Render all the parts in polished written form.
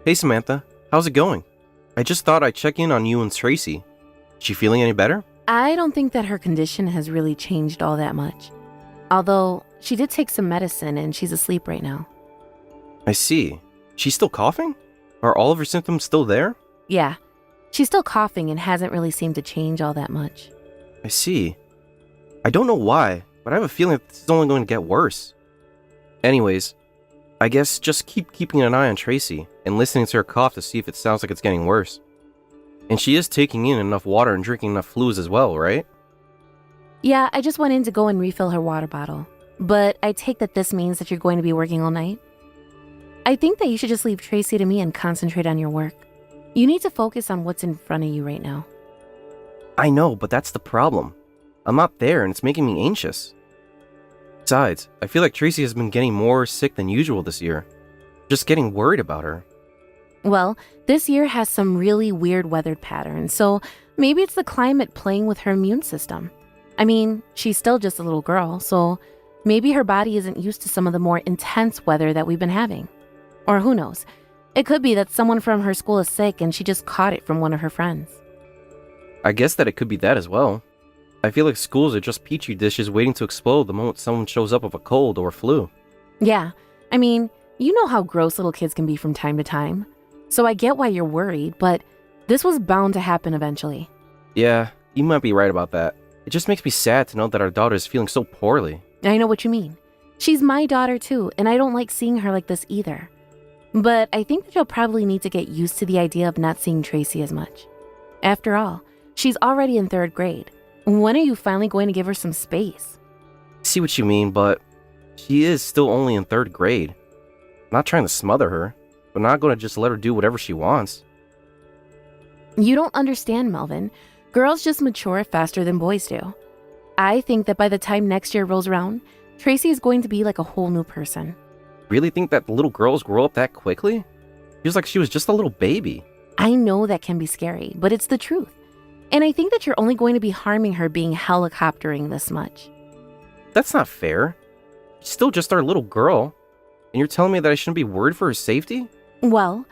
Hey Samantha, how's it going? I just thought I'd check in on you and Tracy. Is she feeling any better? I don't think that her condition has really changed all that much. Although, she did take some medicine and she's asleep right now. I see. She's still coughing? Are all of her symptoms still there? Yeah, she's still coughing and hasn't really seemed to change all that much. I see. I don't know why, but I have a feeling that this is only going to get worse. Anyways, I guess just keep keeping an eye on Tracy and listening to her cough to see if it sounds like it's getting worse. And she is taking in enough water and drinking enough fluids as well, right? Yeah, I just went in to go and refill her water bottle. But I take that this means that you're going to be working all night. I think that you should just leave Tracy to me and concentrate on your work. You need to focus on what's in front of you right now. I know, but that's the problem. I'm not there and it's making me anxious. Besides, I feel like Tracy has been getting more sick than usual this year. Just getting worried about her. Well, this year has some really weird weathered patterns, so maybe it's the climate playing with her immune system. I mean, she's still just a little girl, so maybe her body isn't used to some of the more intense weather that we've been having. Or who knows? It could be that someone from her school is sick and she just caught it from one of her friends. I guess that it could be that as well. I feel like schools are just petri dishes waiting to explode the moment someone shows up with a cold or a flu. Yeah, I mean, you know how gross little kids can be from time to time. So I get why you're worried, but this was bound to happen eventually. Yeah, you might be right about that. It just makes me sad to know that our daughter is feeling so poorly. I know what you mean. She's my daughter too, and I don't like seeing her like this either. But I think that you'll probably need to get used to the idea of not seeing Tracy as much. After all, she's already in 3rd grade. When are you finally going to give her some space? I see what you mean, but she is still only in 3rd grade. I'm not trying to smother her, but not going to just let her do whatever she wants. You don't understand, Melvin. Girls just mature faster than boys do. I think that by the time next year rolls around, Tracy is going to be like a whole new person. Really think that little girls grow up that quickly? Feels like she was just a little baby. I know that can be scary, but it's the truth. And I think that you're only going to be harming her being helicoptering this much. That's not fair. She's still just our little girl. And you're telling me that I shouldn't be worried for her safety? Well,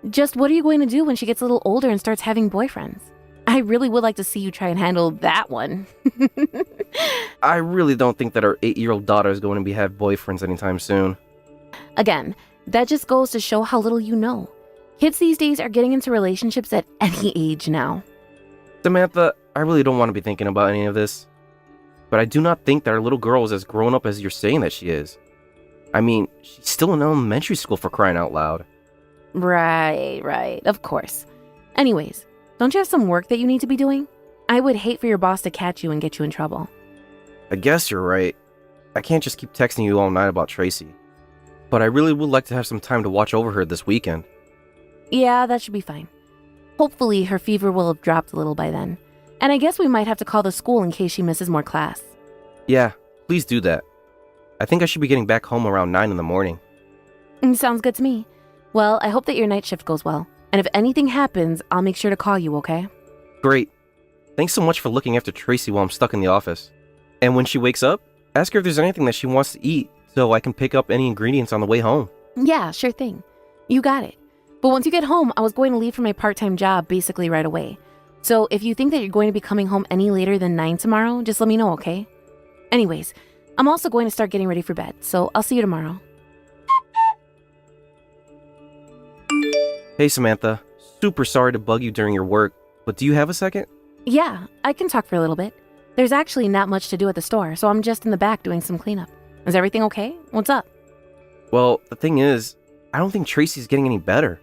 just what are you going to do when she gets a little older and starts having boyfriends? I really would like to see you try and handle that one. I really don't think that our 8-year-old daughter is going to have boyfriends anytime soon. Again, that just goes to show how little you know. Kids these days are getting into relationships at any age now. Samantha, I really don't want to be thinking about any of this. But I do not think that our little girl is as grown up as you're saying that she is. I mean, she's still in elementary school for crying out loud. Right, of course. Anyways, don't you have some work that you need to be doing? I would hate for your boss to catch you and get you in trouble. I guess you're right. I can't just keep texting you all night about Tracy. But I really would like to have some time to watch over her this weekend. Yeah, that should be fine. Hopefully her fever will have dropped a little by then. And I guess we might have to call the school in case she misses more class. Yeah, please do that. I think I should be getting back home around 9 in the morning. Sounds good to me. Well, I hope that your night shift goes well. And if anything happens, I'll make sure to call you, okay? Great. Thanks so much for looking after Tracy while I'm stuck in the office. And when she wakes up, ask her if there's anything that she wants to eat so I can pick up any ingredients on the way home. Yeah, sure thing. You got it. But once you get home, I was going to leave for my part-time job basically right away. So if you think that you're going to be coming home any later than 9 tomorrow, just let me know, okay? Anyways, I'm also going to start getting ready for bed, so I'll see you tomorrow. Hey Samantha, super sorry to bug you during your work, but do you have a second? Yeah, I can talk for a little bit. There's actually not much to do at the store, so I'm just in the back doing some cleanup. Is everything okay? What's up? Well, the thing is, I don't think Tracy's getting any better.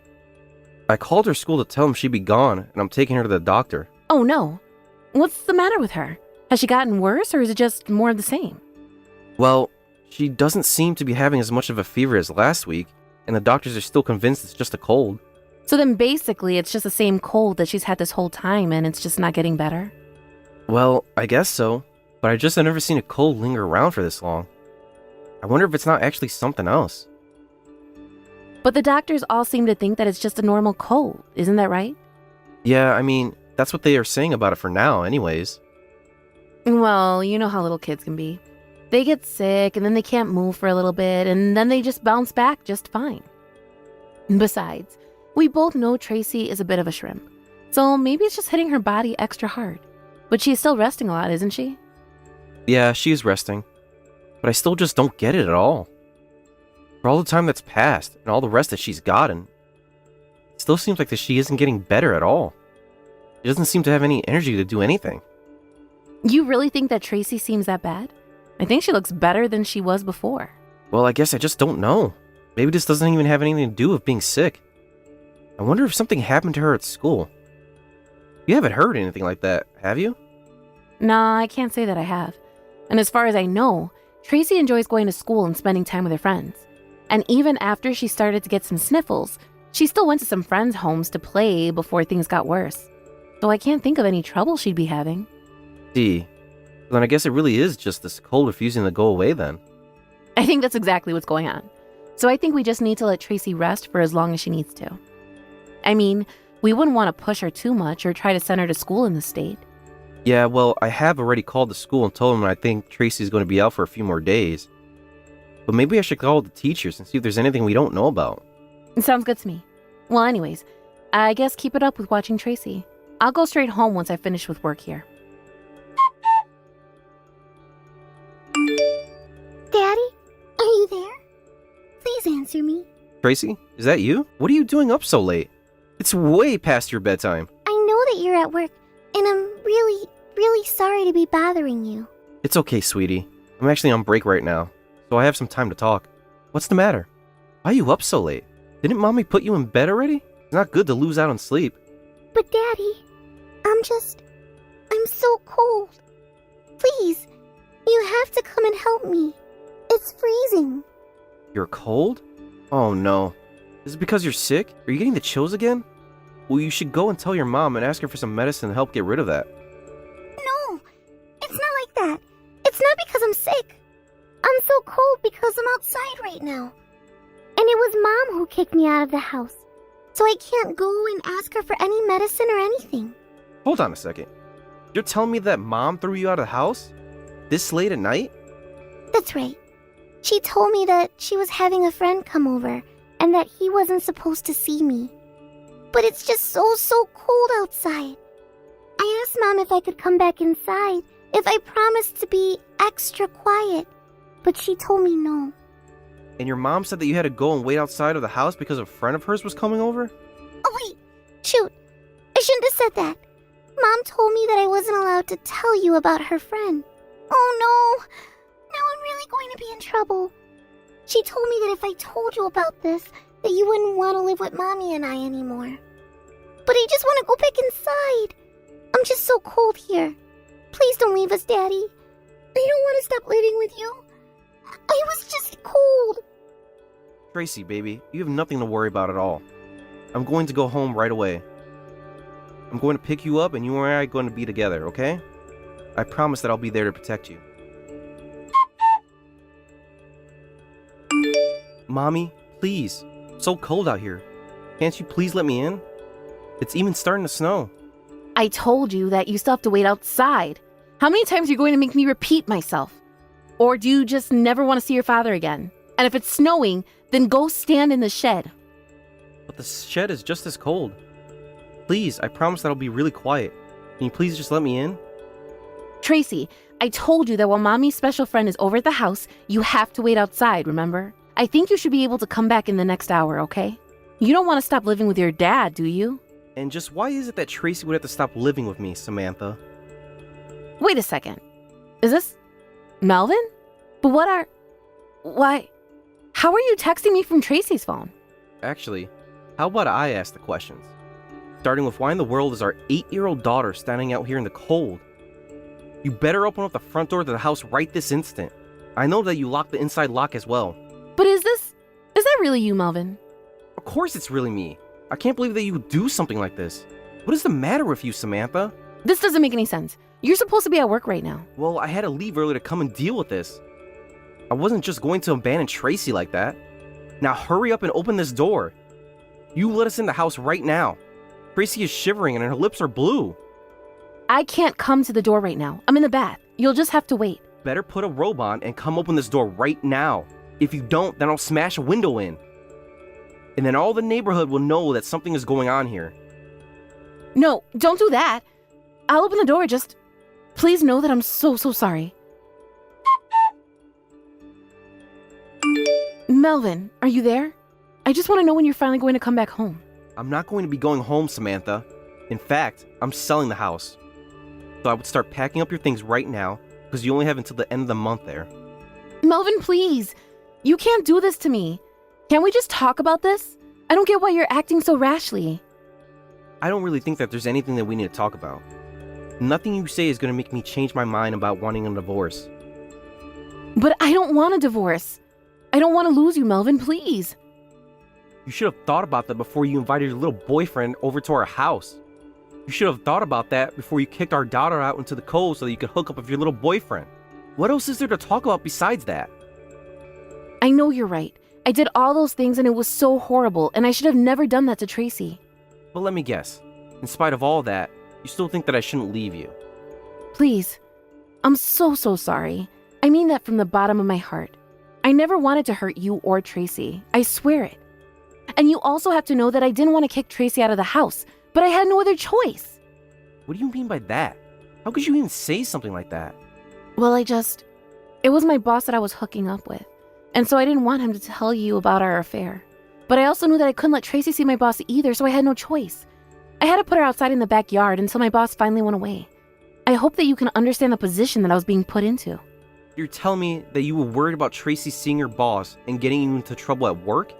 I called her school to tell them she'd be gone, and I'm taking her to the doctor. Oh no. What's the matter with her? Has she gotten worse, or is it just more of the same? Well, she doesn't seem to be having as much of a fever as last week, and the doctors are still convinced it's just a cold. So then basically it's just the same cold that she's had this whole time and it's just not getting better? Well, I guess so, but I've never seen a cold linger around for this long. I wonder if it's not actually something else. But the doctors all seem to think that it's just a normal cold, isn't that right? Yeah, I mean, that's what they are saying about it for now anyways. Well, you know how little kids can be. They get sick and then they can't move for a little bit and then they just bounce back just fine. Besides, We both know Tracy is a bit of a shrimp, so maybe it's just hitting her body extra hard. But she's still resting a lot, isn't she? Yeah, she's resting. But I still just don't get it at all. For all the time that's passed, and all the rest that she's gotten, it still seems like that she isn't getting better at all. She doesn't seem to have any energy to do anything. You really think that Tracy seems that bad? I think she looks better than she was before. Well, I guess I just don't know. Maybe this doesn't even have anything to do with being sick. I wonder if something happened to her at school. You haven't heard anything like that, have you? Nah, I can't say that I have. And as far as I know, Tracy enjoys going to school and spending time with her friends. And even after she started to get some sniffles, she still went to some friends' homes to play before things got worse. So I can't think of any trouble she'd be having. See, then I guess it really is just this cold refusing to go away then. I think that's exactly what's going on. So I think we just need to let Tracy rest for as long as she needs to. I mean, we wouldn't want to push her too much or try to send her to school in this state. Yeah, well, I have already called the school and told them I think Tracy's going to be out for a few more days. But maybe I should call the teachers and see if there's anything we don't know about. It sounds good to me. Well, anyways, I guess keep it up with watching Tracy. I'll go straight home once I finish with work here. Daddy, are you there? Please answer me. Tracy, is that you? What are you doing up so late? It's way past your bedtime. I know that you're at work, and I'm really, really sorry to be bothering you. It's okay, sweetie. I'm actually on break right now, so I have some time to talk. What's the matter? Why are you up so late? Didn't Mommy put you in bed already? It's not good to lose out on sleep. But Daddy, I'm so cold. Please, you have to come and help me. It's freezing. You're cold? Oh no. Is it because you're sick? Are you getting the chills again? Well, you should go and tell your mom and ask her for some medicine to help get rid of that. No, it's not like that. It's not because I'm sick. I'm so cold because I'm outside right now. And it was Mom who kicked me out of the house. So I can't go and ask her for any medicine or anything. Hold on a second. You're telling me that Mom threw you out of the house? This late at night? That's right. She told me that she was having a friend come over and that he wasn't supposed to see me. But it's just so cold outside. I asked Mom if I could come back inside, if I promised to be extra quiet, but she told me no. And your mom said that you had to go and wait outside of the house because a friend of hers was coming over? Oh wait, shoot, I shouldn't have said that. Mom told me that I wasn't allowed to tell you about her friend. Oh no, now I'm really going to be in trouble. She told me that if I told you about this, that you wouldn't want to live with Mommy and I anymore. But I just want to go back inside. I'm just so cold here. Please don't leave us, Daddy. I don't want to stop living with you. I was just cold. Tracy, baby, you have nothing to worry about at all. I'm going to go home right away. I'm going to pick you up and you and I are going to be together, okay? I promise that I'll be there to protect you. Mommy, please. It's so cold out here. Can't you please let me in? It's even starting to snow. I told you that you still have to wait outside. How many times are you going to make me repeat myself? Or do you just never want to see your father again? And if it's snowing, then go stand in the shed. But the shed is just as cold. Please, I promise that I'll be really quiet. Can you please just let me in? Tracy, I told you that while Mommy's special friend is over at the house, you have to wait outside, remember? I think you should be able to come back in the next hour, okay? You don't want to stop living with your dad, do you? And just why is it that Tracy would have to stop living with me, Samantha? Wait a second. Is this Melvin? But why? How are you texting me from Tracy's phone? Actually, how about I ask the questions? Starting with why in the world is our 8-year-old daughter standing out here in the cold? You better open up the front door to the house right this instant. I know that you locked the inside lock as well. But is that really you, Melvin? Of course it's really me. I can't believe that you would do something like this. What is the matter with you, Samantha? This doesn't make any sense. You're supposed to be at work right now. Well, I had to leave early to come and deal with this. I wasn't just going to abandon Tracy like that. Now hurry up and open this door. You let us in the house right now. Tracy is shivering and her lips are blue. I can't come to the door right now. I'm in the bath. You'll just have to wait. Better put a robe on and come open this door right now. If you don't, then I'll smash a window in. And then all the neighborhood will know that something is going on here. No, don't do that. I'll open the door, just please know that I'm so sorry. Melvin, are you there? I just want to know when you're finally going to come back home. I'm not going to be going home, Samantha. In fact, I'm selling the house. So I would start packing up your things right now, because you only have until the end of the month there. Melvin, please. You can't do this to me. Can't we just talk about this? I don't get why you're acting so rashly. I don't really think that there's anything that we need to talk about. Nothing you say is going to make me change my mind about wanting a divorce. But I don't want a divorce. I don't want to lose you, Melvin, please. You should have thought about that before you invited your little boyfriend over to our house. You should have thought about that before you kicked our daughter out into the cold so that you could hook up with your little boyfriend. What else is there to talk about besides that? I know you're right. I did all those things and it was so horrible, and I should have never done that to Tracy. But let me guess. In spite of all that, you still think that I shouldn't leave you. Please. I'm so sorry. I mean that from the bottom of my heart. I never wanted to hurt you or Tracy. I swear it. And you also have to know that I didn't want to kick Tracy out of the house, but I had no other choice. What do you mean by that? How could you even say something like that? Well, it was my boss that I was hooking up with. And so I didn't want him to tell you about our affair. But I also knew that I couldn't let Tracy see my boss either, so I had no choice. I had to put her outside in the backyard until my boss finally went away. I hope that you can understand the position that I was being put into. You're telling me that you were worried about Tracy seeing your boss and getting you into trouble at work?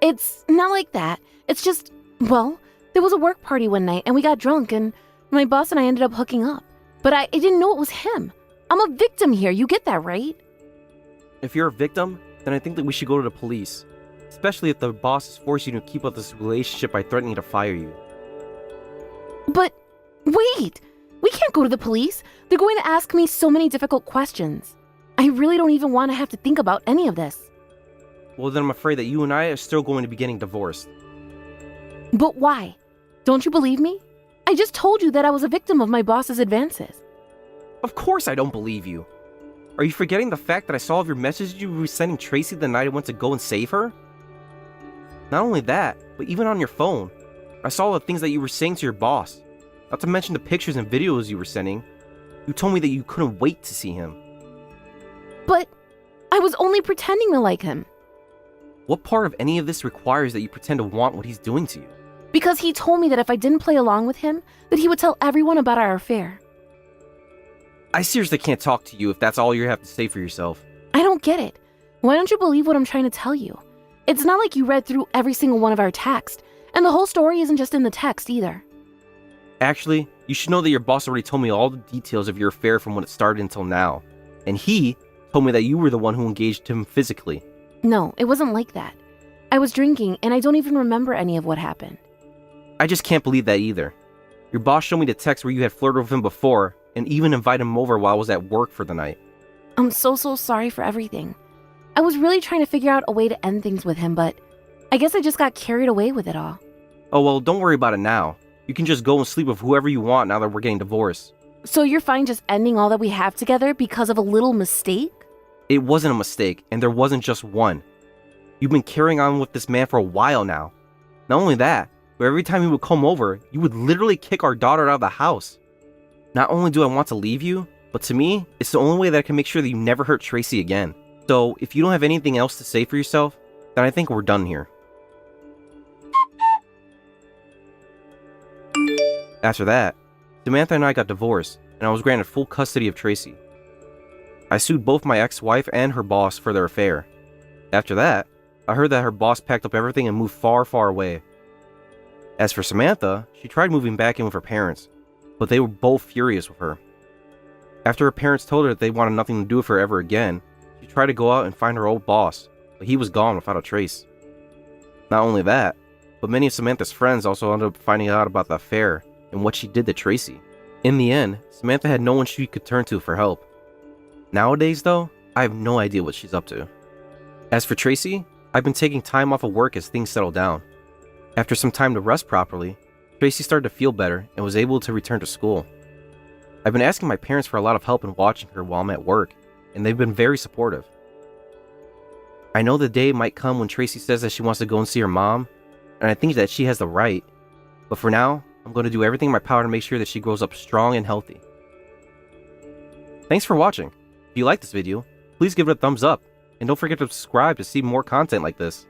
It's not like that. It's just, well, there was a work party one night and we got drunk and my boss and I ended up hooking up. But I didn't know it was him. I'm a victim here, you get that, right? If you're a victim, then I think that we should go to the police. Especially if the boss is forcing you to keep up this relationship by threatening to fire you. But, wait! We can't go to the police. They're going to ask me so many difficult questions. I really don't even want to have to think about any of this. Well, then I'm afraid that you and I are still going to be getting divorced. But why? Don't you believe me? I just told you that I was a victim of my boss's advances. Of course I don't believe you. Are you forgetting the fact that I saw all of your messages you were sending Tracy the night I went to go and save her? Not only that, but even on your phone, I saw the things that you were saying to your boss. Not to mention the pictures and videos you were sending. You told me that you couldn't wait to see him. But I was only pretending to like him. What part of any of this requires that you pretend to want what he's doing to you? Because he told me that if I didn't play along with him, that he would tell everyone about our affair. I seriously can't talk to you if that's all you have to say for yourself. I don't get it. Why don't you believe what I'm trying to tell you? It's not like you read through every single one of our texts, and the whole story isn't just in the text either. Actually, you should know that your boss already told me all the details of your affair from when it started until now. And he told me that you were the one who engaged him physically. No, it wasn't like that. I was drinking, and I don't even remember any of what happened. I just can't believe that either. Your boss showed me the text where you had flirted with him before, and even invited him over while I was at work for the night. I'm so sorry for everything. I was really trying to figure out a way to end things with him, but I guess I just got carried away with it all. Oh well, don't worry about it now. You can just go and sleep with whoever you want now that we're getting divorced. So you're fine just ending all that we have together because of a little mistake? It wasn't a mistake, and there wasn't just one. You've been carrying on with this man for a while now. Not only that, but every time he would come over, you would literally kick our daughter out of the house. Not only do I want to leave you, but to me, it's the only way that I can make sure that you never hurt Tracy again. So, if you don't have anything else to say for yourself, then I think we're done here. After that, Samantha and I got divorced, and I was granted full custody of Tracy. I sued both my ex-wife and her boss for their affair. After that, I heard that her boss packed up everything and moved far, far away. As for Samantha, she tried moving back in with her parents, but they were both furious with her. After her parents told her that they wanted nothing to do with her ever again, she tried to go out and find her old boss, but he was gone without a trace. Not only that, but many of Samantha's friends also ended up finding out about the affair and what she did to Tracy. In the end, Samantha had no one she could turn to for help. Nowadays though, I have no idea what she's up to. As for Tracy, I've been taking time off of work as things settle down. After some time to rest properly, Tracy started to feel better and was able to return to school. I've been asking my parents for a lot of help in watching her while I'm at work, and they've been very supportive. I know the day might come when Tracy says that she wants to go and see her mom, and I think that she has the right. But for now, I'm going to do everything in my power to make sure that she grows up strong and healthy. Thanks for watching. If you liked this video, please give it a thumbs up, and don't forget to subscribe to see more content like this.